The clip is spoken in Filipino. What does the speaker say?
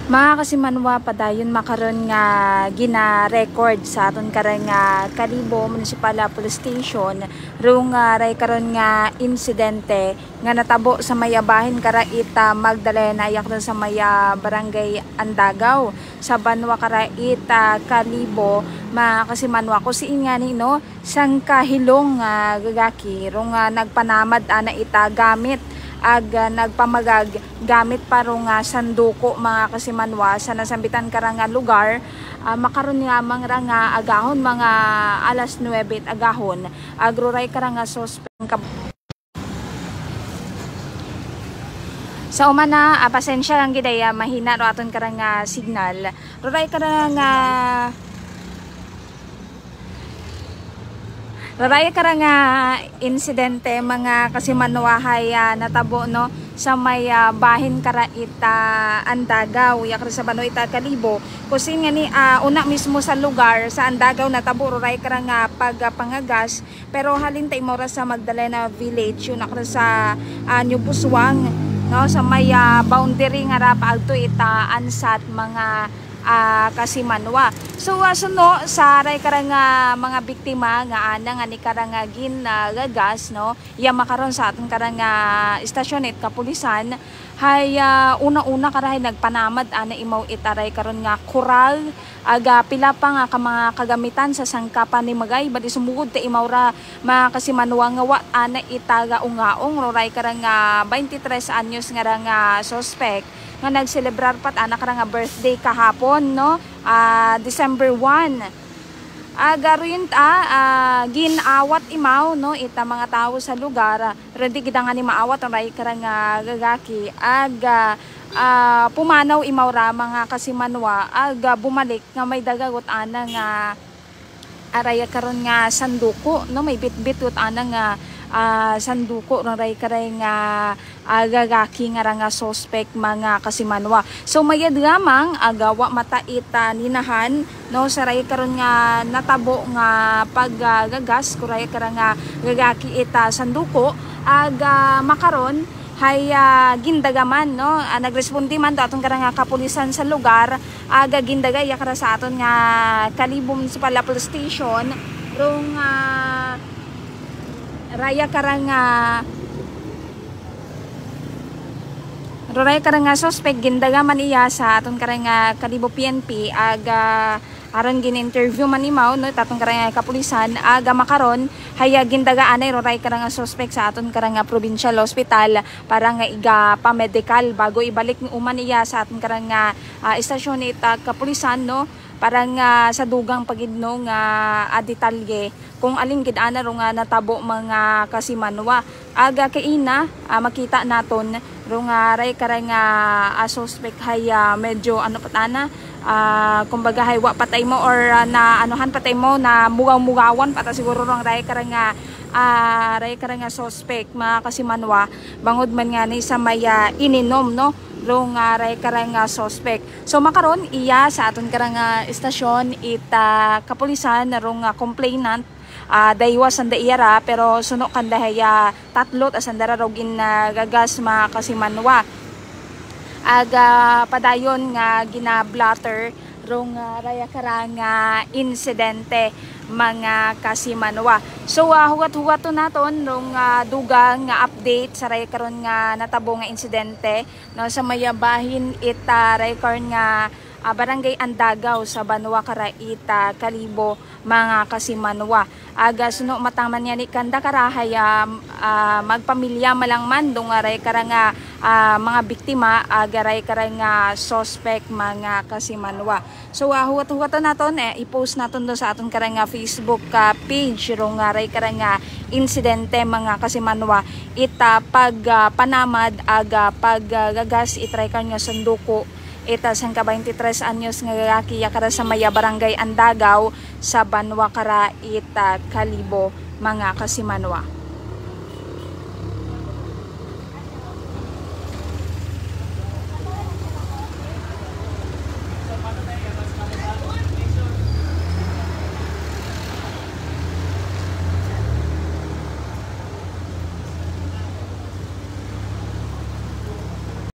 Mga kasimanwa padayon makaron nga gina-record sa aton karon nga Kalibo Municipal Police Station rung ray karon nga insidente nga natabo sa mayabahin karaita Magdalena yak sa maya barangay Andagaw sa Banwa karaita Kalibo. Mga kasimanwa ko si nga ni no sang kahilong gagaki rung nagpanamad ana ita gamit nagpamagag gamit parong sanduko mga kasimanwa sa nasambitan karanga lugar. Makaroon nga mga nga agahon mga alas 9 agahon agroray karanga suspect sa umana pasensya lang gidaya mahina ro aton karanga signal roray karanga Raraya karanga insidente mga kasimanwahay natabo no sa may bahin karaita Andagaw yak sa Banwa ita Kalibo kusin nga ni una mismo sa lugar sa Andagaw natabo raraya karanga pagpangagas pero halintay mo ra sa Magdalena Village yun akra sa New Buswang no sa may boundary nga ra paagto ita ansat mga kasimanwa. So suno sa ray karanga mga biktima nga ana nga ni karanga gagas no ya makaron sa aton karanga istasyon it kapulisan hay una-una karahay nagpanamad ana imaw itaray karon nga koral aga pila pa nga ka mga kagamitan sa sangkapan ni Magay bali sumugod ta imaw ra mga kasimanwa nga wa ana itaga ungaong roray karanga 23 anyos nga nga suspect nga nagselebrar pat anak nga birthday kahapon no December 1 garuin ginawat imaw no ita mga tao sa lugar ready kita nga ni maawat ang ray karang gagaki pumanaw imaw ra mga kasimanwa bumalik nga may dagagot ana nga araya karon nga sanduko no may bitbit ana nga sanduko ray karay nga gagaki nga nga suspect mga kasimanwa. So mayad lamang agawa mataita ninahan no sa ray karon nga natabo nga paggagas kuray karang nga gagaki ita sanduko makaron hay gindagaman no nagrespondi man to aton karang kapulisan sa lugar gindaga yakara sa aton nga Kalibo Municipal Police Station rong raya karanga suspect gindaga man iya sa aton karanga Kalibo PNP aron gin-interview man imaw no tatong karanga kapulisan makaron haya gindaga anay roray karanga suspect sa aton karanga provincial hospital para nga iga pa medical bago ibalik ni uman iya sa aton karanga istasyon ita kapulisan no parang sa dugang pagidno nga detalye kung aling gid ana ro nga natabo mga kasimanwa kaina makita naton ro nga ray karanga suspect hay medyo ano patana kumbaga hay wa patay mo or na anuhan patay mo na mugaw-mugawan pata siguro rong ray karanga suspect mga kasimanwa bangod man nga ni sa may ininom no rong ray karanga suspect. So makaron iya sa aton karanga istasyon ita kapulisan rong complainant daywa sanda iyara pero suno kandahaya tatlot asandara rogin gagas mga kasimanwa padayon nga ginablatter rong raya karanga insidente mga kasimanwa. So hugat-hugato naton rong dugang nga update sa ray karon nga natabo nga insidente no sa mayabahin ita ray karon nga barangay Andagaw sa Banwa karaita Kalibo mga kasimanwa suno matangman niya ni kanda karahay magpamilya malangman dong aray karanga mga biktima garay karanga suspect mga kasimanwa. So huwat-huwatan naton i-post naton do sa aton karanga Facebook page rong aray karanga insidente mga kasimanwa ita panamad paggagas itry kan nga sanduko ita sang ka 23 anyos nga lalaki yakara sa maya barangay Andagaw sa Banwa karaita Kalibo mga kasimanwa.